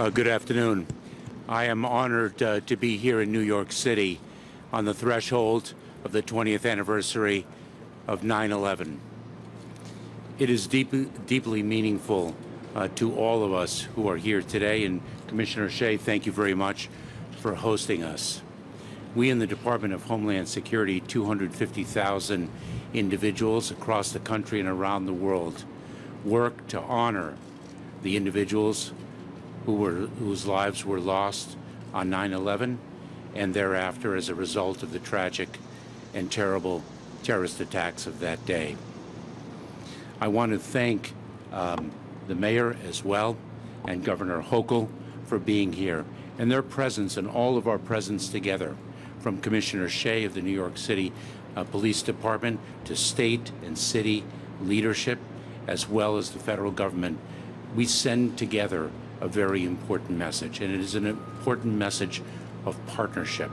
Good afternoon. I am honored to be here in New York City on the threshold of the 20th anniversary of 9/11. It is deeply meaningful to all of us who are here today, and Commissioner Shea, thank you very much for hosting us. We in the Department of Homeland Security, 250,000 individuals across the country and around the world, work to honor the individuals whose lives were lost on 9/11 and thereafter as a result of the tragic and terrible terrorist attacks of that day. I want to thank the mayor as well and Governor Hochul for being here and their presence and all of our presence together, from Commissioner Shea of the New York City Police Department to state and city leadership, as well as the federal government. We send together a very important message, and it is an important message of partnership.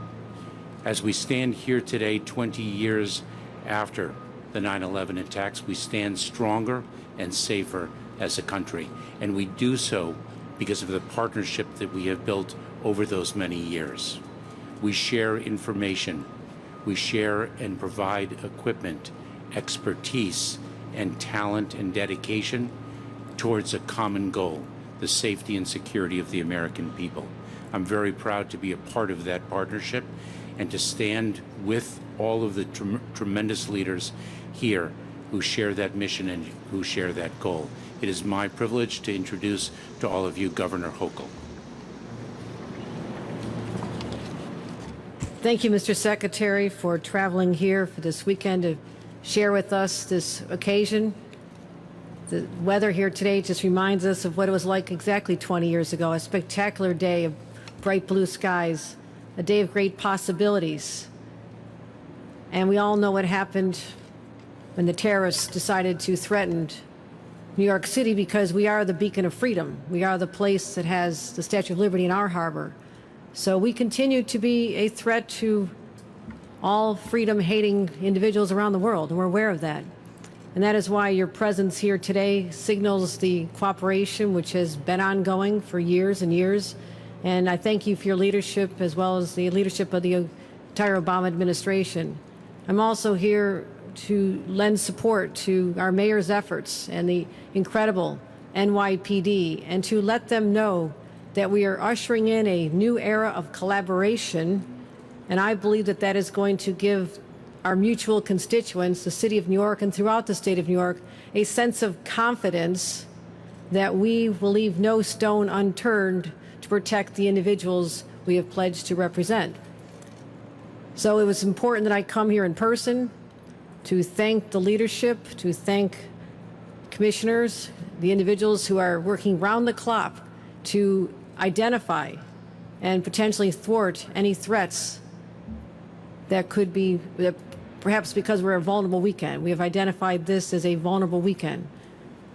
As we stand here today, 20 years after the 9/11 attacks, we stand stronger and safer as a country, and we do so because of the partnership that we have built over those many years. We share information, we share and provide equipment, expertise, and talent and dedication towards a common goal: the safety and security of the American people. I'm very proud to be a part of that partnership and to stand with all of the tremendous leaders here who share that mission and who share that goal. It is my privilege to introduce to all of you Governor Hochul. Thank you, Mr. Secretary, for traveling here for this weekend to share with us this occasion. The weather here today just reminds us of what it was like exactly 20 years ago, a spectacular day of bright blue skies, a day of great possibilities. And we all know what happened when the terrorists decided to threaten New York City, because we are the beacon of freedom. We are the place that has the Statue of Liberty in our harbor. So we continue to be a threat to all freedom-hating individuals around the world, and we're aware of that. And that is why your presence here today signals the cooperation which has been ongoing for years and years. And I thank you for your leadership, as well as the leadership of the entire Obama administration. I'm also here to lend support to our mayor's efforts and the incredible NYPD, and to let them know that we are ushering in a new era of collaboration. And I believe that that is going to give our mutual constituents, the city of New York and throughout the state of New York, a sense of confidence that we will leave no stone unturned to protect the individuals we have pledged to represent. So it was important that I come here in person to thank the leadership, to thank commissioners, the individuals who are working round the clock to identify and potentially thwart any threats that could be, perhaps because we're a vulnerable weekend. We have identified this as a vulnerable weekend.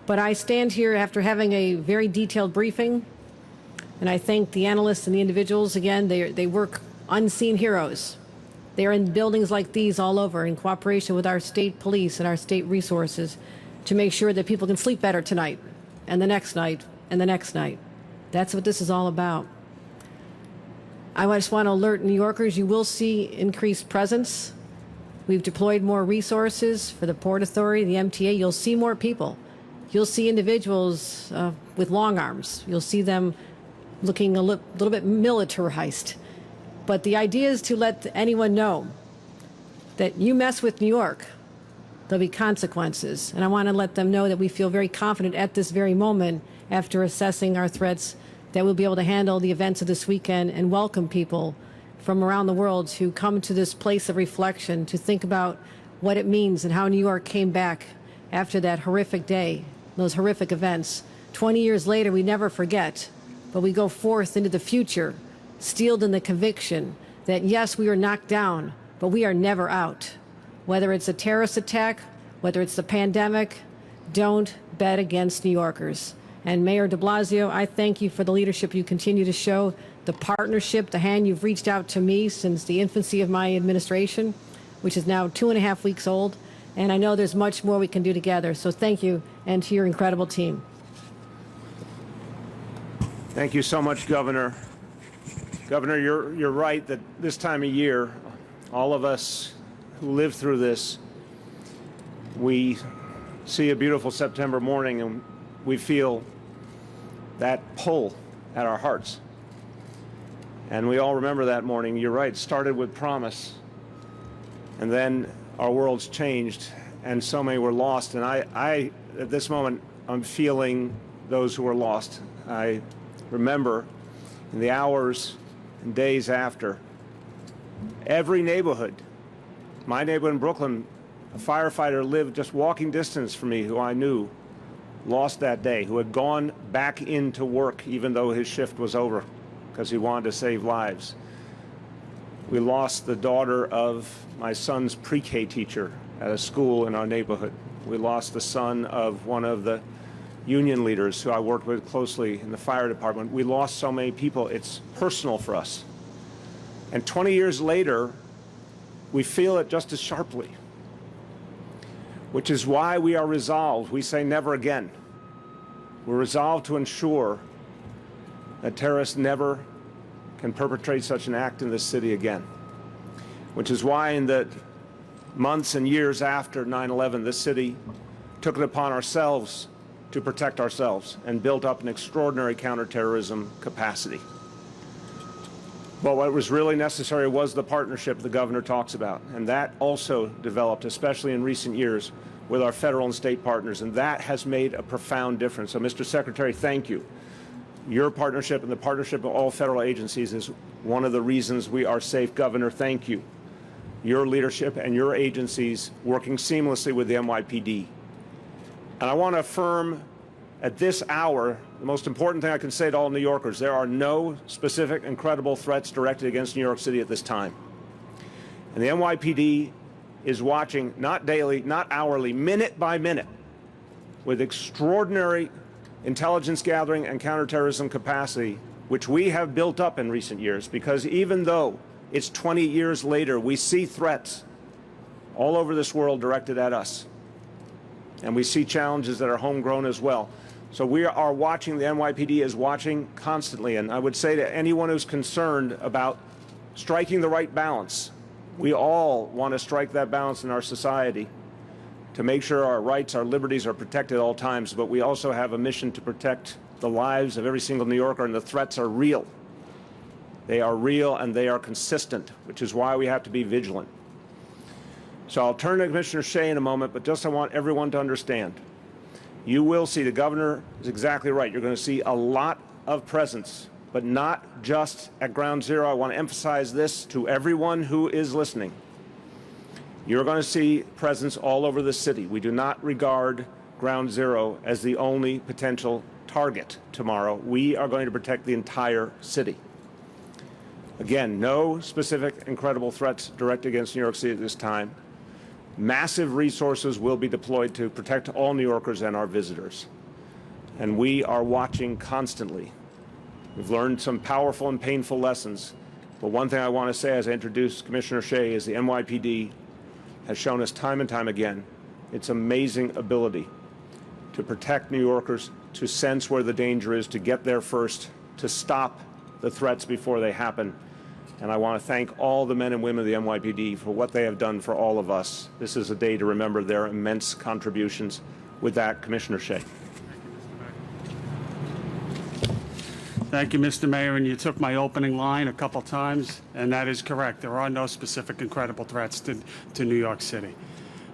But I stand here after having a very detailed briefing, and I thank the analysts and the individuals. Again, they work unseen heroes. They are in buildings like these all over in cooperation with our state police and our state resources to make sure that people can sleep better tonight and the next night and the next night. That's what this is all about. I just want to alert New Yorkers, you will see increased presence. We've deployed more resources for the Port Authority, the MTA. You'll see more people. You'll see individuals with long arms. You'll see them looking a little bit militarized. But the idea is to let anyone know that you mess with New York, there'll be consequences. And I want to let them know that we feel very confident at this very moment, after assessing our threats, that we'll be able to handle the events of this weekend and welcome people from around the world to come to this place of reflection, to think about what it means and how New York came back after that horrific day, those horrific events. 20 years later, we never forget, but we go forth into the future, steeled in the conviction that, yes, we were knocked down, but we are never out. Whether it's a terrorist attack, whether it's the pandemic, don't bet against New Yorkers. And Mayor de Blasio, I thank you for the leadership you continue to show, the partnership, the hand you've reached out to me since the infancy of my administration, which is now 2.5 weeks old. And I know there's much more we can do together. So thank you, and to your incredible team. Thank you so much, Governor. Governor, you're right that this time of year, all of us who live through this, we see a beautiful September morning and we feel that pull at our hearts. And we all remember that morning. You're right, it started with promise. And then our world's changed and so many were lost. And I at this moment, I'm feeling those who were lost. I remember in the hours and days after, every neighborhood, my neighborhood in Brooklyn, a firefighter lived just walking distance from me who I knew lost that day, who had gone back into work even though his shift was over because he wanted to save lives. We lost the daughter of my son's pre-K teacher at a school in our neighborhood. We lost the son of one of the union leaders who I worked with closely in the fire department. We lost so many people. It's personal for us. And 20 years later, we feel it just as sharply, which is why we are resolved. We say never again. We're resolved to ensure that terrorists never can perpetrate such an act in this city again, which is why in the months and years after 9/11, this city took it upon ourselves to protect ourselves and built up an extraordinary counterterrorism capacity. But what was really necessary was the partnership the governor talks about, and that also developed, especially in recent years, with our federal and state partners, and that has made a profound difference. So, Mr. Secretary, thank you. Your partnership and the partnership of all federal agencies is one of the reasons we are safe. Governor, thank you. Your leadership and your agencies working seamlessly with the NYPD. And I want to affirm at this hour, the most important thing I can say to all New Yorkers, there are no specific and credible threats directed against New York City at this time. And the NYPD is watching, not daily, not hourly, minute by minute, with extraordinary intelligence gathering and counterterrorism capacity, which we have built up in recent years, because even though it's 20 years later, we see threats all over this world directed at us. And we see challenges that are homegrown as well. So we are watching, the NYPD is watching constantly. And I would say to anyone who's concerned about striking the right balance, we all want to strike that balance in our society to make sure our rights, our liberties are protected at all times. But we also have a mission to protect the lives of every single New Yorker, and the threats are real. They are real and they are consistent, which is why we have to be vigilant. So I'll turn to Commissioner Shea in a moment, but just I want everyone to understand. You will see, the governor is exactly right. You're going to see a lot of presence, but not just at Ground Zero. I want to emphasize this to everyone who is listening. You're going to see presence all over the city. We do not regard Ground Zero as the only potential target tomorrow. We are going to protect the entire city. Again, no specific and credible threats directed against New York City at this time. Massive resources will be deployed to protect all New Yorkers and our visitors. And we are watching constantly. We've learned some powerful and painful lessons. But one thing I want to say as I introduce Commissioner Shea is the NYPD has shown us time and time again its amazing ability to protect New Yorkers, to sense where the danger is, to get there first, to stop the threats before they happen. And I want to thank all the men and women of the NYPD for what they have done for all of us. This is a day to remember their immense contributions. With that, Commissioner Shea. Thank you, Mr. Mayor. And you took my opening line a couple times, and that is correct. There are no specific and credible threats to New York City.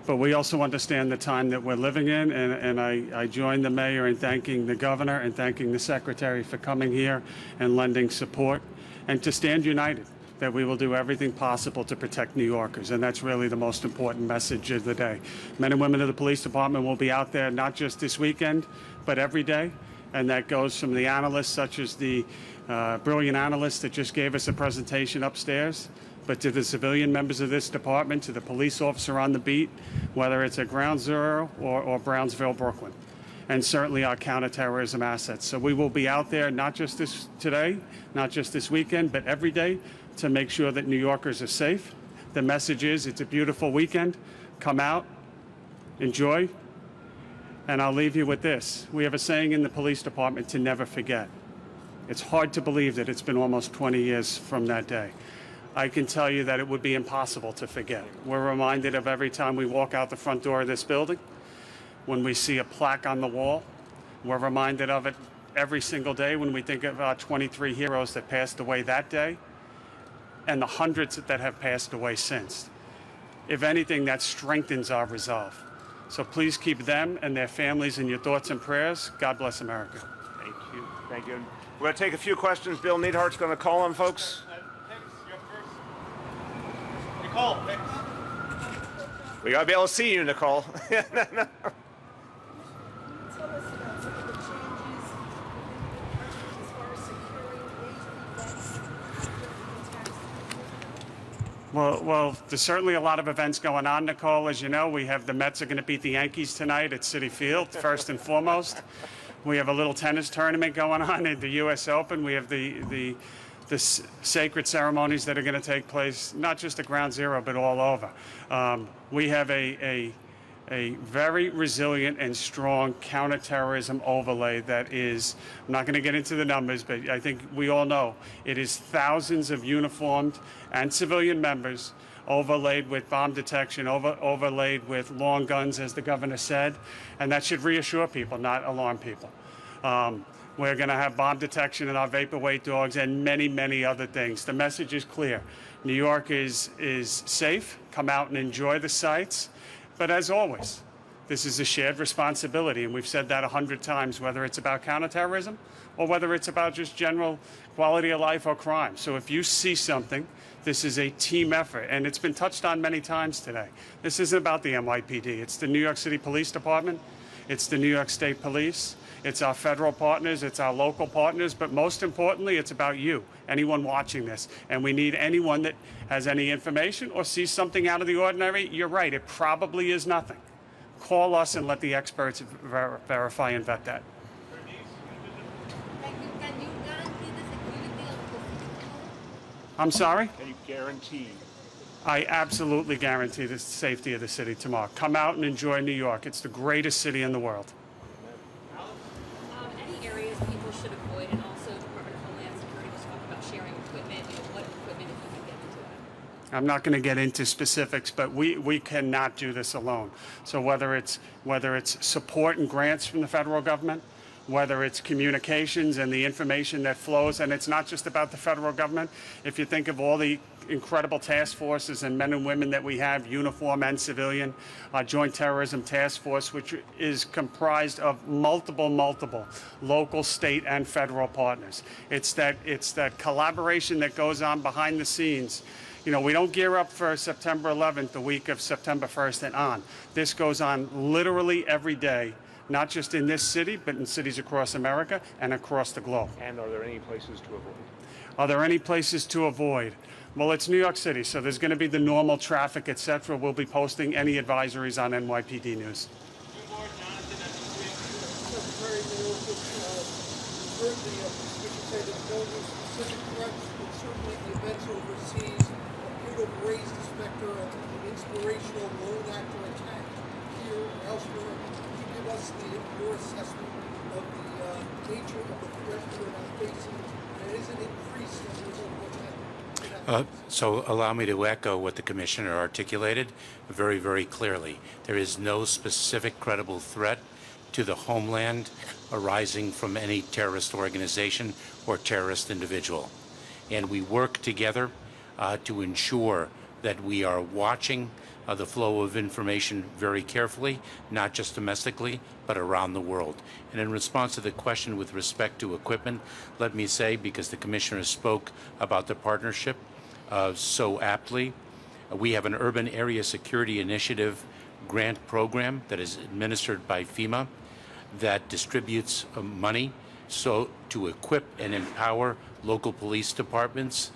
But we also understand the time that we're living in, and I join the mayor in thanking the governor and thanking the secretary for coming here and lending support, and to stand united that we will do everything possible to protect New Yorkers. And that's really the most important message of the day. Men and women of the police department will be out there not just this weekend, but every day. And that goes from the analysts, such as the brilliant analyst that just gave us a presentation upstairs, but to the civilian members of this department, to the police officer on the beat, whether it's at Ground Zero or Brownsville, Brooklyn, and certainly our counterterrorism assets. So we will be out there not just today, not just this weekend, but every day to make sure that New Yorkers are safe. The message is, it's a beautiful weekend. Come out, enjoy. And I'll leave you with this. We have a saying in the police department to never forget. It's hard to believe that it's been almost 20 years from that day. I can tell you that it would be impossible to forget. We're reminded of every time we walk out the front door of this building, when we see a plaque on the wall. We're reminded of it every single day when we think of our 23 heroes that passed away that day and the hundreds that have passed away since. If anything, that strengthens our resolve. So please keep them and their families in your thoughts and prayers. God bless America. Thank you. Thank you. We're going to take a few questions. Bill Neidhart's going to call on folks. Nicole, We got to be able to see you, Nicole. Tell us about some of the changes as far as securing major events. Well, there's certainly a lot of events going on, Nicole. As you know, we have the Mets are going to beat the Yankees tonight at Citi Field, first and foremost. We have a little tennis tournament going on at the U.S. Open. We have the sacred ceremonies that are going to take place, not just at Ground Zero, but all over. We have a very resilient and strong counterterrorism overlay that is, I'm not going to get into the numbers, but I think we all know it is thousands of uniformed and civilian members overlaid with bomb detection, overlaid with long guns, as the governor said, and that should reassure people, not alarm people. We're going to have bomb detection in our vapor weight dogs and many, many other things. The message is clear. New York is safe. Come out and enjoy the sights. But as always, this is a shared responsibility, and we've said that 100 times, whether it's about counterterrorism or whether it's about just general quality of life or crime. So if you see something, this is a team effort, and it's been touched on many times today. This isn't about the NYPD. It's the New York City Police Department. It's the New York State Police. It's our federal partners. It's our local partners. But most importantly, it's about you, anyone watching this. And we need anyone that has any information or sees something out of the ordinary. You're right. It probably is nothing. Call us and let the experts verify and vet that. Can you guarantee the security of the city? I'm sorry? Can you guarantee? I absolutely guarantee the safety of the city tomorrow. Come out and enjoy New York. It's the greatest city in the world. Any areas people should avoid, and also Department of Homeland Security was talking about sharing equipment. What equipment, if you can get into that? I'm not going to get into specifics, but we cannot do this alone. So whether it's support and grants from the federal government, whether it's communications and the information that flows, and it's not just about the federal government. If you think of all the incredible task forces and men and women that we have, uniform and civilian, our Joint Terrorism Task Force, which is comprised of multiple local, state, and federal partners. It's that collaboration that goes on behind the scenes. You know, we don't gear up for September 11th, the week of September 1st and on. This goes on literally every day, not just in this city, but in cities across America and across the globe. And are there any places to avoid? Are there any places to avoid? Well, it's New York City, so there's going to be the normal traffic, etc. We'll be posting any advisories on NYPD News. Secretary Mayorkas heard the Commission say that no new specific threats, but certainly the events overseas appear to have raised the specter of an inspirational lone actor attack here or elsewhere. Can you give us your assessment of the nature of the threat we are now facing, and is it increased as a result of what's happening? So allow me to echo what the commissioner articulated very, very clearly. There is no specific credible threat to the homeland arising from any terrorist organization or terrorist individual. And we work together to ensure that we are watching the flow of information very carefully, not just domestically, but around the world. And in response to the question with respect to equipment, let me say, because the commissioner spoke about the partnership so aptly, we have an Urban Area Security Initiative grant program that is administered by FEMA that distributes money to equip and empower local police departments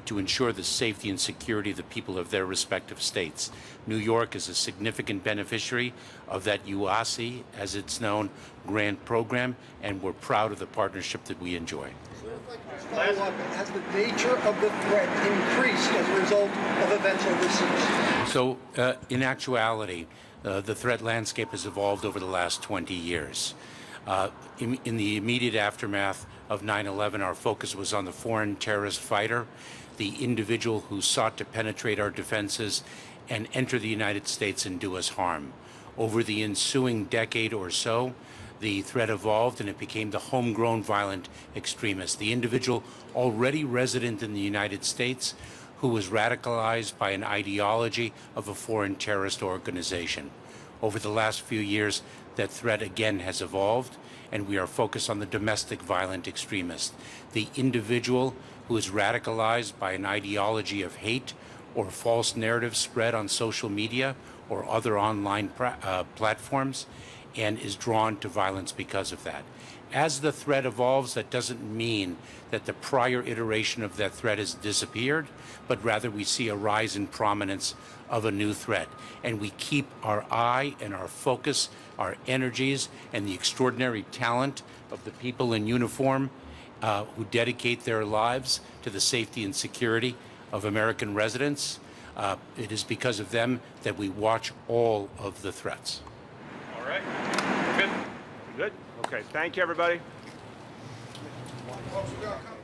to ensure the safety and security of the people of their respective states. New York is a significant beneficiary of that UASI, as it's known, grant program, and we're proud of the partnership that we enjoy. Has the nature of the threat increased as a result of events overseas? So, in actuality, the threat landscape has evolved over the last 20 years. In the immediate aftermath of 9/11, our focus was on the foreign terrorist fighter, the individual who sought to penetrate our defenses and enter the United States and do us harm. Over the ensuing decade or so, the threat evolved and it became the homegrown violent extremist, the individual already resident in the United States who was radicalized by an ideology of a foreign terrorist organization. Over the last few years, that threat again has evolved, and we are focused on the domestic violent extremist, the individual who is radicalized by an ideology of hate or false narratives spread on social media or other online platforms, and is drawn to violence because of that. As the threat evolves, that doesn't mean that the prior iteration of that threat has disappeared, but rather we see a rise in prominence of a new threat. And we keep our eye and our focus, our energies, and the extraordinary talent of the people in uniform who dedicate their lives to the safety and security of American residents. It is because of them that we watch all of the threats. All right. Good. Good. Okay. Thank you, everybody. Officer, we got a couple